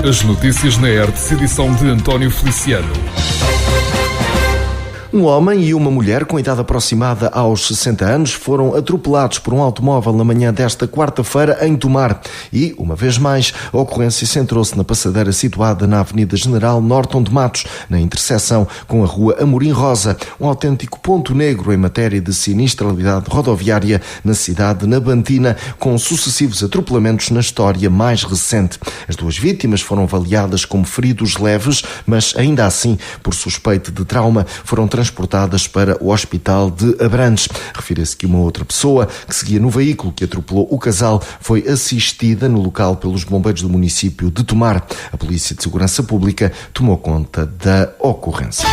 As notícias na ERTE, edição de António Feliciano. Um homem e uma mulher com idade aproximada aos 60 anos foram atropelados por um automóvel na manhã desta quarta-feira em Tomar. E, uma vez mais, a ocorrência centrou-se na passadeira situada na Avenida General Norton de Matos, na interseção com a Rua Amorim Rosa, um autêntico ponto negro em matéria de sinistralidade rodoviária na cidade de Nabantina, com sucessivos atropelamentos na história mais recente. As duas vítimas foram avaliadas como feridos leves, mas ainda assim, por suspeita de trauma, foram transportadas para o Hospital de Abrantes. Refira-se que uma outra pessoa que seguia no veículo que atropelou o casal foi assistida no local pelos bombeiros do município de Tomar. A Polícia de Segurança Pública tomou conta da ocorrência.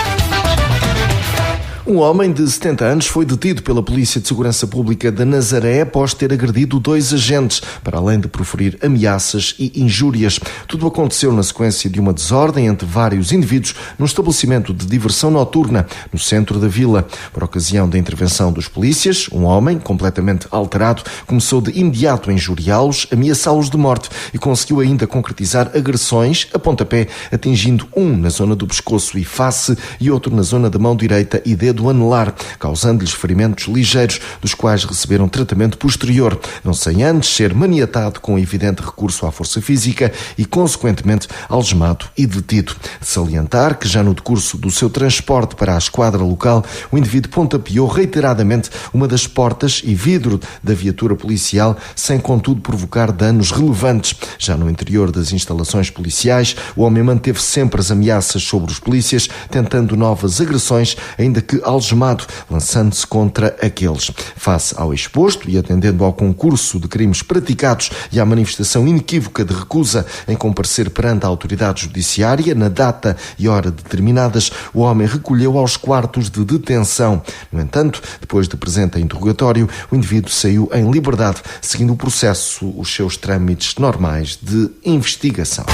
Um homem de 70 anos foi detido pela Polícia de Segurança Pública de Nazaré após ter agredido 2 agentes, para além de proferir ameaças e injúrias. Tudo aconteceu na sequência de uma desordem entre vários indivíduos num estabelecimento de diversão noturna no centro da vila. Por ocasião da intervenção dos polícias, um homem, completamente alterado, começou de imediato a injuriá-los, ameaçá-los de morte e conseguiu ainda concretizar agressões a pontapé, atingindo um na zona do pescoço e face e outro na zona da mão direita e dedo anelar, causando-lhes ferimentos ligeiros, dos quais receberam tratamento posterior, não sem antes ser maniatado com evidente recurso à força física e, consequentemente, algemado e detido. De salientar que já no decurso do seu transporte para a esquadra local, o indivíduo pontapeou reiteradamente uma das portas e vidro da viatura policial, sem contudo provocar danos relevantes. Já no interior das instalações policiais, o homem manteve sempre as ameaças sobre os polícias, tentando novas agressões, ainda que algemado, lançando-se contra aqueles. Face ao exposto e atendendo ao concurso de crimes praticados e à manifestação inequívoca de recusa em comparecer perante a autoridade judiciária na data e hora determinadas, o homem recolheu aos quartos de detenção. No entanto, depois de presente interrogatório, o indivíduo saiu em liberdade, seguindo o processo os seus trâmites normais de investigação.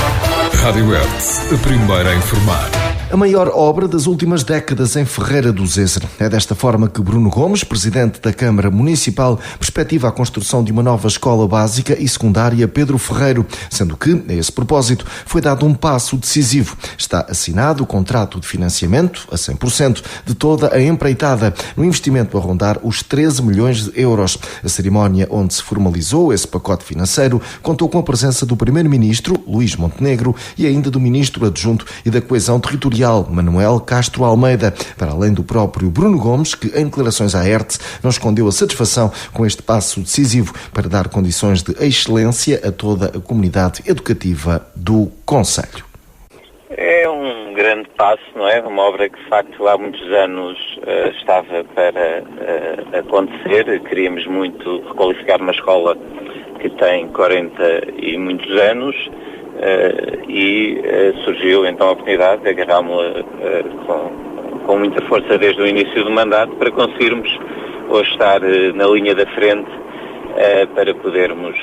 Rádio ERTE, a primeira a informar. A maior obra das últimas décadas em Ferreira do Zezer. É desta forma que Bruno Gomes, presidente da Câmara Municipal, perspectiva a construção de uma nova escola básica e secundária Pedro Ferreiro, sendo que, a esse propósito, foi dado um passo decisivo. Está assinado o contrato de financiamento, a 100%, de toda a empreitada, no investimento a rondar os 13 milhões de euros. A cerimónia onde se formalizou esse pacote financeiro contou com a presença do Primeiro-Ministro, Luís Montenegro, e ainda do Ministro Adjunto e da Coesão Territorial, Manuel Castro Almeida, para além do próprio Bruno Gomes, que em declarações à ERTE não escondeu a satisfação com este passo decisivo para dar condições de excelência a toda a comunidade educativa do concelho. É um grande passo, não é? Uma obra que de facto há muitos anos estava para acontecer. Queríamos muito requalificar uma escola que tem 40 e muitos anos. Surgiu então a oportunidade de agarrá-la com muita força desde o início do mandato para conseguirmos hoje estar na linha da frente para podermos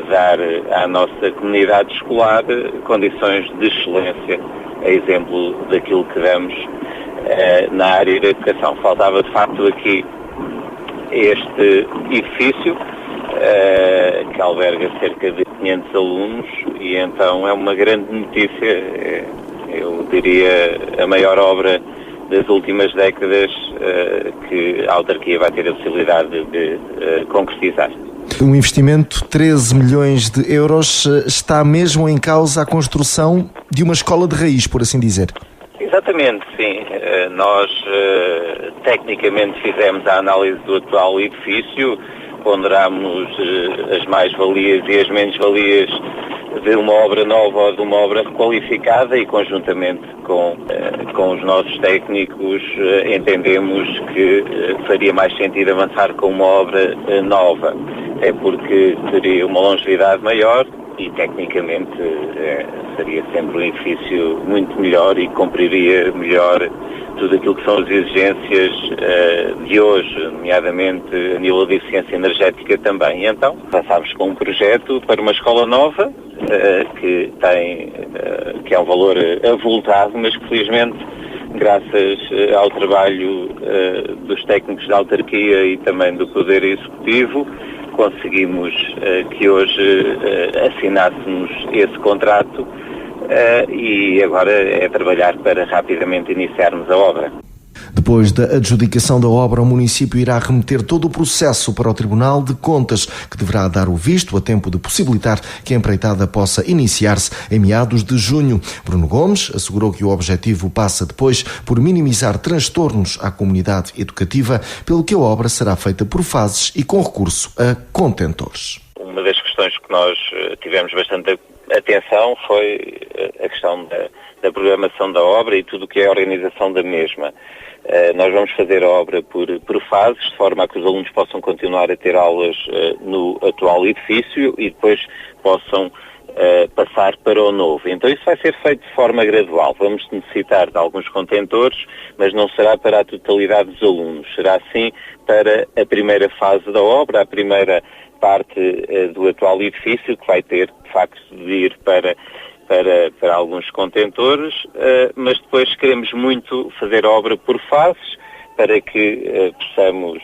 dar à nossa comunidade escolar condições de excelência, a exemplo daquilo que damos na área da educação. Faltava de facto aqui este edifício que alberga cerca de 500 alunos e então é uma grande notícia, eu diria a maior obra das últimas décadas que a autarquia vai ter a possibilidade de concretizar. Um investimento de 13 milhões de euros, está mesmo em causa a construção de uma escola de raiz, por assim dizer. Exatamente, sim. Nós tecnicamente fizemos a análise do atual edifício, ponderámos as mais-valias e as menos-valias de uma obra nova ou de uma obra requalificada e conjuntamente com os nossos técnicos entendemos que faria mais sentido avançar com uma obra nova, até porque teria uma longevidade maior e tecnicamente seria sempre um edifício muito melhor e cumpriria melhor tudo aquilo que são as exigências de hoje, nomeadamente a nível de eficiência energética também. E então, passámos com um projeto para uma escola nova, que é um valor avultado, mas que felizmente, graças ao trabalho dos técnicos da autarquia e também do Poder Executivo, conseguimos que hoje assinássemos esse contrato e agora é trabalhar para rapidamente iniciarmos a obra. Depois da adjudicação da obra, o município irá remeter todo o processo para o Tribunal de Contas, que deverá dar o visto a tempo de possibilitar que a empreitada possa iniciar-se em meados de junho. Bruno Gomes assegurou que o objetivo passa depois por minimizar transtornos à comunidade educativa, pelo que a obra será feita por fases e com recurso a contentores. Uma das questões que nós tivemos bastante atenção foi a questão da programação da obra e tudo o que é a organização da mesma. Nós vamos fazer a obra por fases, de forma a que os alunos possam continuar a ter aulas no atual edifício e depois possam passar para o novo. Então isso vai ser feito de forma gradual. Vamos necessitar de alguns contentores, mas não será para a totalidade dos alunos. Será sim para a primeira fase da obra, a primeira parte do atual edifício, que vai ter, de facto, de ir para alguns contentores, mas depois queremos muito fazer a obra por fases para que possamos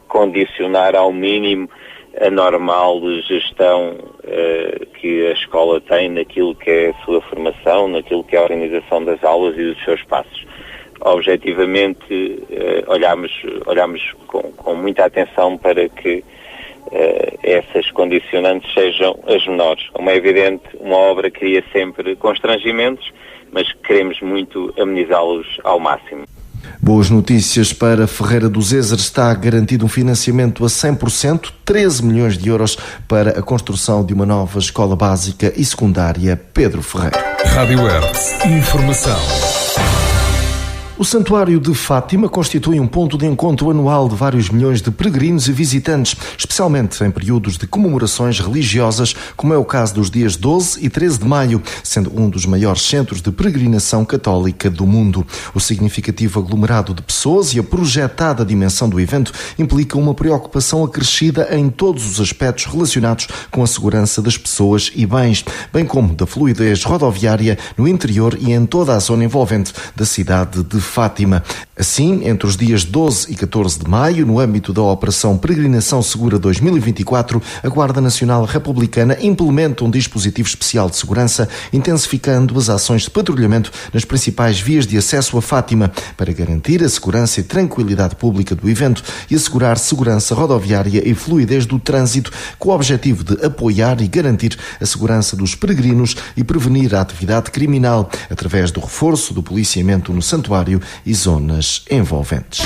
condicionar ao mínimo a normal gestão que a escola tem naquilo que é a sua formação, naquilo que é a organização das aulas e dos seus espaços. Objetivamente, olhamos com muita atenção para que essas condicionantes sejam as menores. Como é evidente, uma obra cria sempre constrangimentos, mas queremos muito amenizá-los ao máximo. Boas notícias para Ferreira do Zezer. Está garantido um financiamento a 100%, 13 milhões de euros para a construção de uma nova escola básica e secundária Pedro Ferreira. Rádio Hertz. Informação. O Santuário de Fátima constitui um ponto de encontro anual de vários milhões de peregrinos e visitantes, especialmente em períodos de comemorações religiosas, como é o caso dos dias 12 e 13 de maio, sendo um dos maiores centros de peregrinação católica do mundo. O significativo aglomerado de pessoas e a projetada dimensão do evento implicam uma preocupação acrescida em todos os aspectos relacionados com a segurança das pessoas e bens, bem como da fluidez rodoviária no interior e em toda a zona envolvente da cidade de Fátima. Assim, entre os dias 12 e 14 de maio, no âmbito da Operação Peregrinação Segura 2024, a Guarda Nacional Republicana implementa um dispositivo especial de segurança, intensificando as ações de patrulhamento nas principais vias de acesso a Fátima, para garantir a segurança e tranquilidade pública do evento e assegurar segurança rodoviária e fluidez do trânsito, com o objetivo de apoiar e garantir a segurança dos peregrinos e prevenir a atividade criminal, através do reforço do policiamento no santuário e zonas envolventes.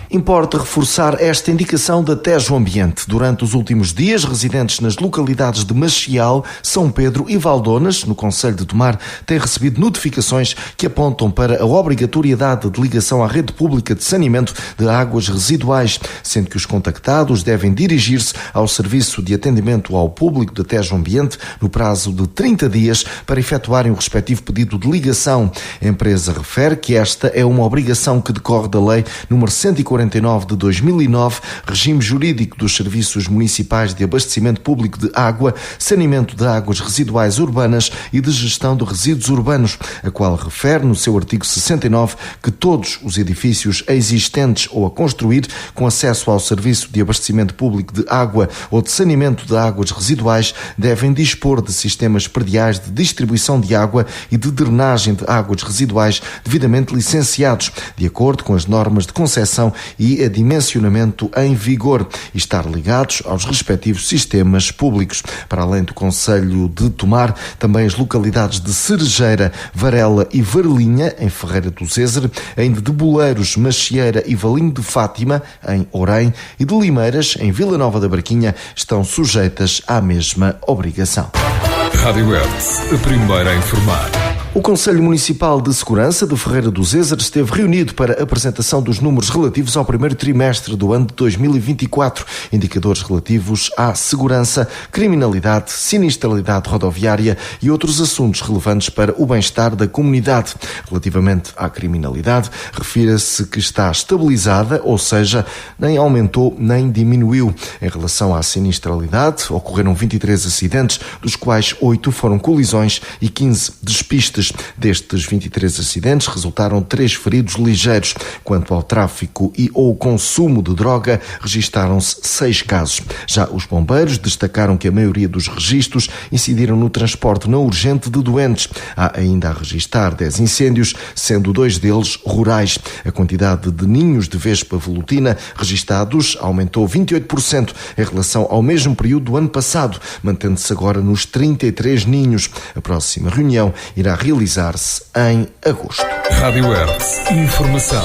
Importa reforçar esta indicação da Tejo Ambiente. Durante os últimos dias, residentes nas localidades de Machial, São Pedro e Valdonas, no concelho de Tomar, têm recebido notificações que apontam para a obrigatoriedade de ligação à rede pública de saneamento de águas residuais, sendo que os contactados devem dirigir-se ao Serviço de Atendimento ao Público da Tejo Ambiente no prazo de 30 dias para efetuarem o respectivo pedido de ligação. A empresa refere que esta é uma obrigação que decorre da Lei nº 149 de 2009, Regime Jurídico dos Serviços Municipais de Abastecimento Público de Água, Saneamento de Águas Residuais Urbanas e de Gestão de Resíduos Urbanos, a qual refere no seu artigo 69 que todos os edifícios existentes ou a construir com acesso ao Serviço de Abastecimento Público de Água ou de Saneamento de Águas Residuais devem dispor de sistemas prediais de distribuição de água e de drenagem de águas residuais devidamente licenciados, de acordo com as normas de concessão e a dimensionamento em vigor, e estar ligados aos respectivos sistemas públicos. Para além do concelho de Tomar, também as localidades de Cerejeira, Varela e Varlinha, em Ferreira do Zezer, ainda de Boleiros, Macieira e Valinho de Fátima, em Orém, e de Limeiras, em Vila Nova da Barquinha, estão sujeitas à mesma obrigação. Rádio Hertz, a primeira a informar. O Conselho Municipal de Segurança de Ferreira do Zezer esteve reunido para a apresentação dos números relativos ao primeiro trimestre do ano de 2024, indicadores relativos à segurança, criminalidade, sinistralidade rodoviária e outros assuntos relevantes para o bem-estar da comunidade. Relativamente à criminalidade, refira-se que está estabilizada, ou seja, nem aumentou nem diminuiu. Em relação à sinistralidade, ocorreram 23 acidentes, dos quais 8 foram colisões e 15 despistes. mortes. Destes 23 acidentes, resultaram 3 feridos ligeiros. Quanto ao tráfico e ou consumo de droga, registaram-se 6 casos. Já os bombeiros destacaram que a maioria dos registros incidiram no transporte não urgente de doentes. Há ainda a registar 10 incêndios, sendo 2 deles rurais. A quantidade de ninhos de vespa velutina registados aumentou 28% em relação ao mesmo período do ano passado, mantendo-se agora nos 33 ninhos. A próxima reunião irá realizar-se em agosto. Rádio Hertz. Informação.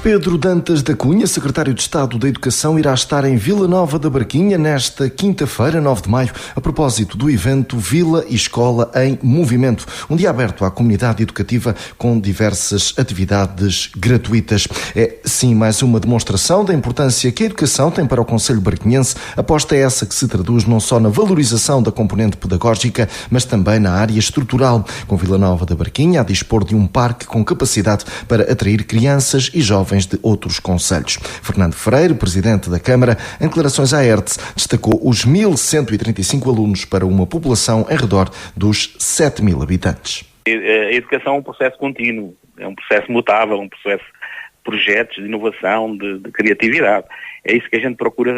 Pedro Dantas da Cunha, secretário de Estado da Educação, irá estar em Vila Nova da Barquinha nesta quinta-feira, 9 de maio, a propósito do evento Vila e Escola em Movimento, um dia aberto à comunidade educativa com diversas atividades gratuitas. É, sim, mais uma demonstração da importância que a educação tem para o concelho barquinhense, aposta essa que se traduz não só na valorização da componente pedagógica, mas também na área estrutural, com Vila Nova da Barquinha a dispor de um parque com capacidade para atrair crianças e jovens de outros concelhos. Fernando Freire, presidente da Câmara, em declarações à Hertz, destacou os 1.135 alunos para uma população em redor dos 7.000 habitantes. A educação é um processo contínuo, é um processo mutável, um processo de projetos, de inovação, de criatividade. É isso que a gente procura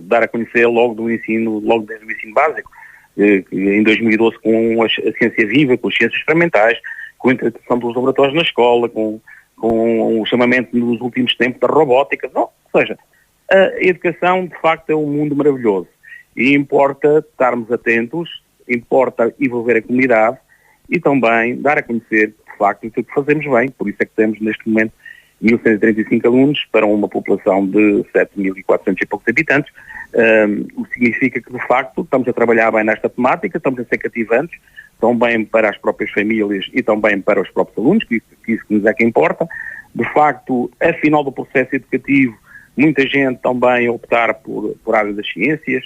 dar a conhecer logo desde o ensino básico, em 2012 com a ciência viva, com as ciências experimentais, com a introdução dos laboratórios na escola, com o chamamento nos últimos tempos da robótica. Não, ou seja, a educação de facto é um mundo maravilhoso e importa estarmos atentos, importa envolver a comunidade e também dar a conhecer de facto aquilo que fazemos bem. Por isso é que temos neste momento 1.135 alunos para uma população de 7.400 e poucos habitantes, o que significa que de facto estamos a trabalhar bem nesta temática, estamos a ser cativantes, também para as próprias famílias e também para os próprios alunos, que isso nos é que importa. De facto, a final do processo educativo, muita gente também a optar por áreas das ciências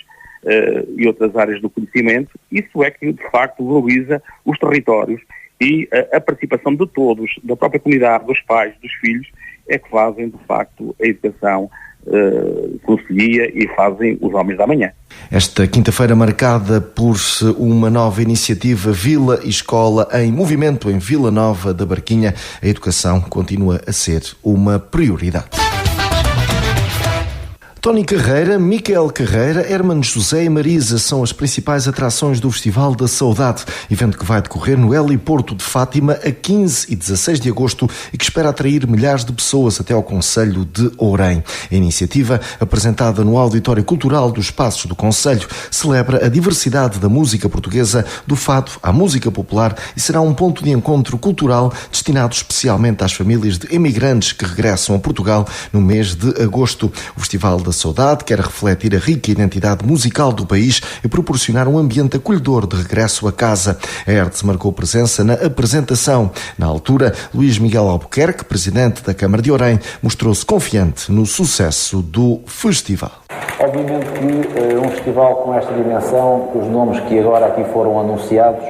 e outras áreas do conhecimento. Isso é que, de facto, valoriza os territórios e a participação de todos, da própria comunidade, dos pais, dos filhos, é que fazem, de facto, a educação conselhia e fazem os homens da manhã. Esta quinta-feira marcada por uma nova iniciativa Vila e Escola em Movimento em Vila Nova da Barquinha, a educação continua a ser uma prioridade. Tony Carreira, Micael Carreira, Hermano José e Marisa são as principais atrações do Festival da Saudade, evento que vai decorrer no Heliporto de Fátima a 15 e 16 de agosto e que espera atrair milhares de pessoas até ao concelho de Ourém. A iniciativa, apresentada no Auditório Cultural dos Passos do Concelho, celebra a diversidade da música portuguesa, do fado à música popular e será um ponto de encontro cultural destinado especialmente às famílias de emigrantes que regressam a Portugal no mês de agosto. O Festival da Saudade quer refletir a rica identidade musical do país e proporcionar um ambiente acolhedor de regresso a casa. A Hertz marcou presença na apresentação. Na altura, Luís Miguel Albuquerque, presidente da Câmara de Ourém, mostrou-se confiante no sucesso do festival. Obviamente que um festival com esta dimensão, os nomes que agora aqui foram anunciados,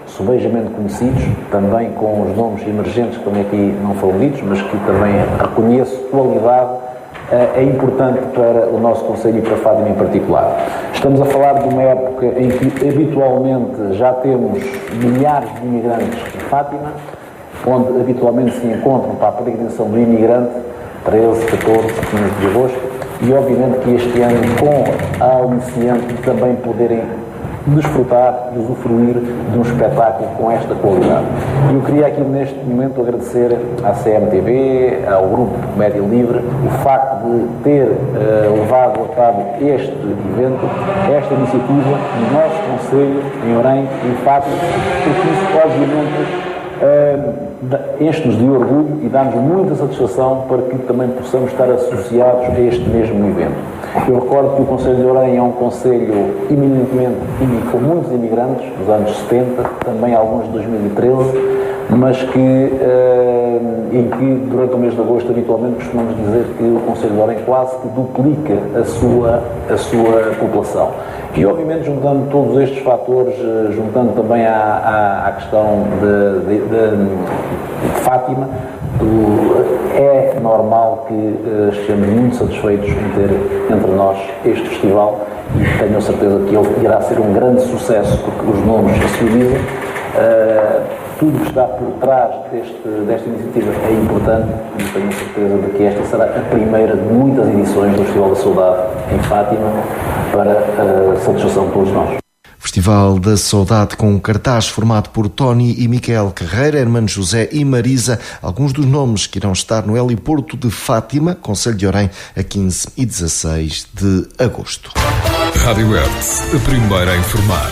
subejamente conhecidos, também com os nomes emergentes que também aqui não foram ditos, mas que também reconheço qualidade, é importante para o nosso concelho e para Fátima em particular. Estamos a falar de uma época em que habitualmente já temos milhares de imigrantes em Fátima, onde habitualmente se encontram para a peregrinação do imigrante 13, 14, 15 de agosto e obviamente que este ano com a aliciante de também poderem desfrutar e usufruir de um espetáculo com esta qualidade. Eu queria aqui neste momento agradecer à CMTV, ao Grupo Média Livre, o facto de ter levado a cabo este evento, esta iniciativa no nosso concelho, em Ourém e em Fátima, porque isso obviamente enche-nos de orgulho e dá-nos muita satisfação para que também possamos estar associados a este mesmo evento. Eu recordo que o Concelho de Ourém é um concelho eminentemente com muitos imigrantes, dos anos 70, também alguns de 2013, mas em que durante o mês de agosto habitualmente costumamos dizer que o Concelho de Ourém quase que duplica a sua população. E obviamente juntando todos estes fatores, juntando também à questão de Fátima, é normal que estejamos muito satisfeitos em ter entre nós este festival e tenho a certeza que ele irá ser um grande sucesso porque os nomes se dizem. Tudo que está por trás desta iniciativa é importante e tenho certeza de que esta será a primeira de muitas edições do Festival da Saudade em Fátima para a satisfação de todos nós. Festival da Saudade com um cartaz formado por Tony e Miquel Carreira, Hermano José e Marisa, alguns dos nomes que irão estar no heliporto de Fátima, Concelho de Orém, a 15 e 16 de agosto. Rádio Hertz, a primeira a informar.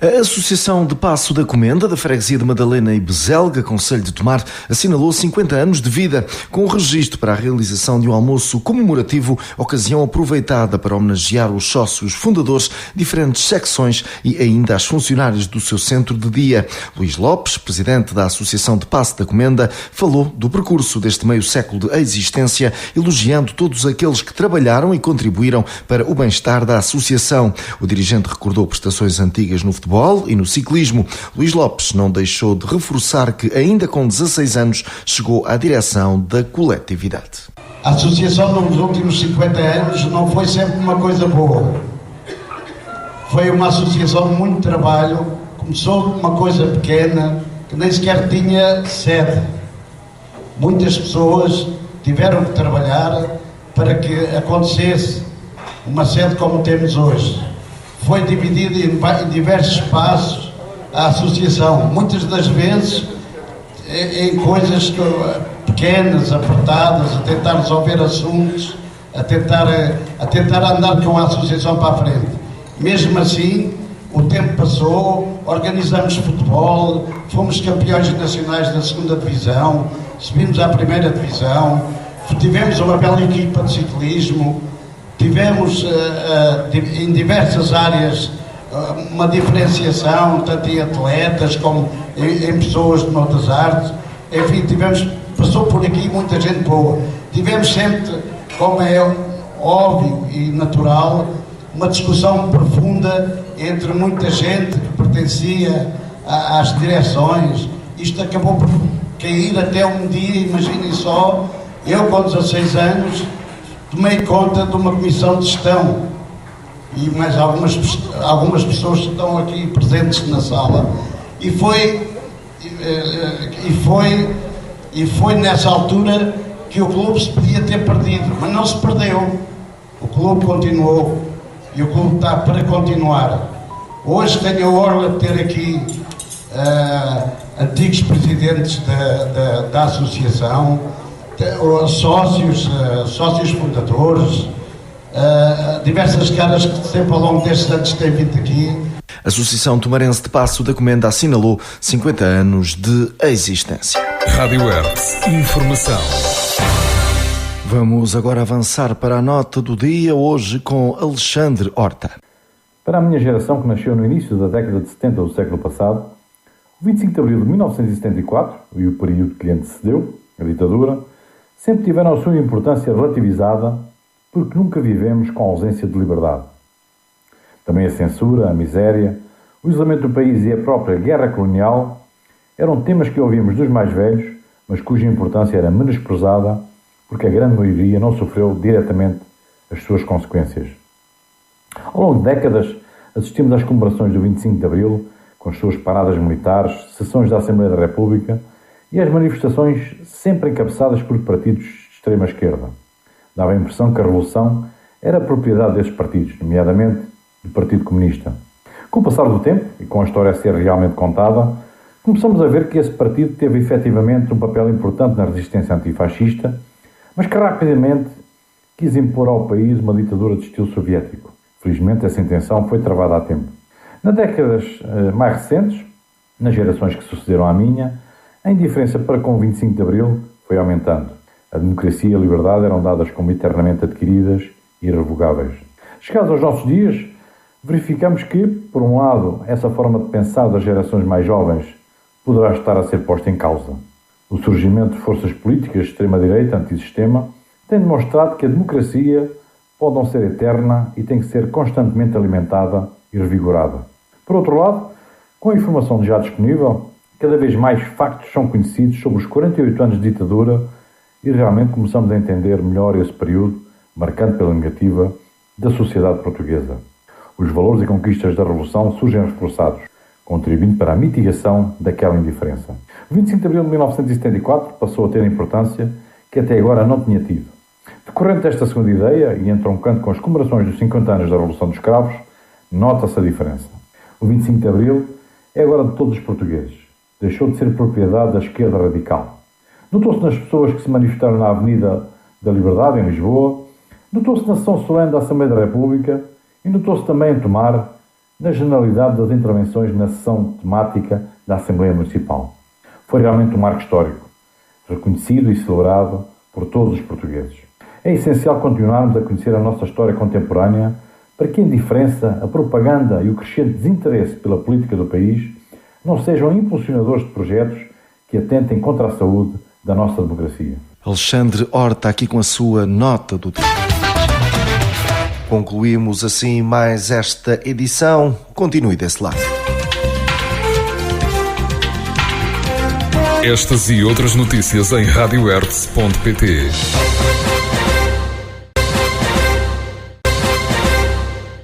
A Associação de Paço da Comenda, da Freguesia de Madalena e Bezelga, Concelho de Tomar, assinalou 50 anos de vida, com o registro para a realização de um almoço comemorativo, ocasião aproveitada para homenagear os sócios fundadores, diferentes secções e ainda as funcionárias do seu centro de dia. Luís Lopes, presidente da Associação de Paço da Comenda, falou do percurso deste meio século de existência, elogiando todos aqueles que trabalharam e contribuíram para o bem-estar da associação. O dirigente recordou prestações antigas no futebol e no ciclismo. Luís Lopes não deixou de reforçar que, ainda com 16 anos, chegou à direção da coletividade. A associação nos últimos 50 anos não foi sempre uma coisa boa. Foi uma associação de muito trabalho. Começou de uma coisa pequena que nem sequer tinha sede. Muitas pessoas tiveram que trabalhar para que acontecesse uma sede como temos hoje. Foi dividida em diversos espaços a associação, muitas das vezes em coisas pequenas, apertadas, a tentar resolver assuntos, a tentar andar com a associação para a frente. Mesmo assim, o tempo passou, organizamos futebol, fomos campeões nacionais da 2ª Divisão, subimos à 1ª Divisão, tivemos uma bela equipa de ciclismo. Tivemos em diversas áreas uma diferenciação, tanto em atletas como em pessoas de outras artes. Enfim, passou por aqui muita gente boa. Tivemos sempre, como é óbvio e natural, uma discussão profunda entre muita gente que pertencia às direções. Isto acabou por cair até um dia, imaginem só, eu com 16 anos, tomei conta de uma comissão de gestão e mais algumas pessoas que estão aqui presentes na sala e foi nessa altura que o clube se podia ter perdido, mas não se perdeu. O clube continuou e o clube está para continuar. Hoje tenho a honra de ter aqui antigos presidentes da associação, sócios fundadores, diversas caras que sempre ao longo destes anos têm vindo aqui. A Associação Tomarense de Paço da Comenda assinalou 50 anos de existência. Rádio Hertz, informação. Vamos agora avançar para a nota do dia, hoje com Alexandre Horta. Para a minha geração, que nasceu no início da década de 70 do século passado, o 25 de abril de 1974 e o período que lhe antecedeu, a ditadura, sempre tiveram a sua importância relativizada porque nunca vivemos com ausência de liberdade. Também a censura, a miséria, o isolamento do país e a própria guerra colonial eram temas que ouvíamos dos mais velhos, mas cuja importância era menosprezada porque a grande maioria não sofreu diretamente as suas consequências. Ao longo de décadas, assistimos às comemorações do 25 de Abril, com as suas paradas militares, sessões da Assembleia da República e as manifestações sempre encabeçadas por partidos de extrema-esquerda. Dava a impressão que a revolução era propriedade desses partidos, nomeadamente do Partido Comunista. Com o passar do tempo, e com a história a ser realmente contada, começamos a ver que esse partido teve efetivamente um papel importante na resistência antifascista, mas que rapidamente quis impor ao país uma ditadura de estilo soviético. Felizmente, essa intenção foi travada há tempo. Nas décadas mais recentes, nas gerações que sucederam à minha, a indiferença para com o 25 de Abril foi aumentando. A democracia e a liberdade eram dadas como eternamente adquiridas e irrevogáveis. Chegados aos nossos dias, verificamos que, por um lado, essa forma de pensar das gerações mais jovens poderá estar a ser posta em causa. O surgimento de forças políticas de extrema-direita, antissistema, tem demonstrado que a democracia pode não ser eterna e tem que ser constantemente alimentada e revigorada. Por outro lado, com a informação já disponível, cada vez mais factos são conhecidos sobre os 48 anos de ditadura e realmente começamos a entender melhor esse período, marcante pela negativa, da sociedade portuguesa. Os valores e conquistas da Revolução surgem reforçados, contribuindo para a mitigação daquela indiferença. O 25 de abril de 1974 passou a ter a importância que até agora não tinha tido. Decorrente desta segunda ideia, e entroncando com as comemorações dos 50 anos da Revolução dos Cravos, nota-se a diferença. O 25 de abril é agora de todos os portugueses. Deixou de ser propriedade da esquerda radical. Notou-se nas pessoas que se manifestaram na Avenida da Liberdade, em Lisboa, notou-se na sessão solene da Assembleia da República e notou-se também em Tomar, na generalidade das intervenções na sessão temática da Assembleia Municipal. Foi realmente um marco histórico, reconhecido e celebrado por todos os portugueses. É essencial continuarmos a conhecer a nossa história contemporânea para que a indiferença, a propaganda e o crescente desinteresse pela política do país não sejam impulsionadores de projetos que atentem contra a saúde da nossa democracia. Alexandre Horta aqui com a sua nota do dia. Concluímos assim mais esta edição. Continue desse lado. Estas e outras notícias em radiohertz.pt.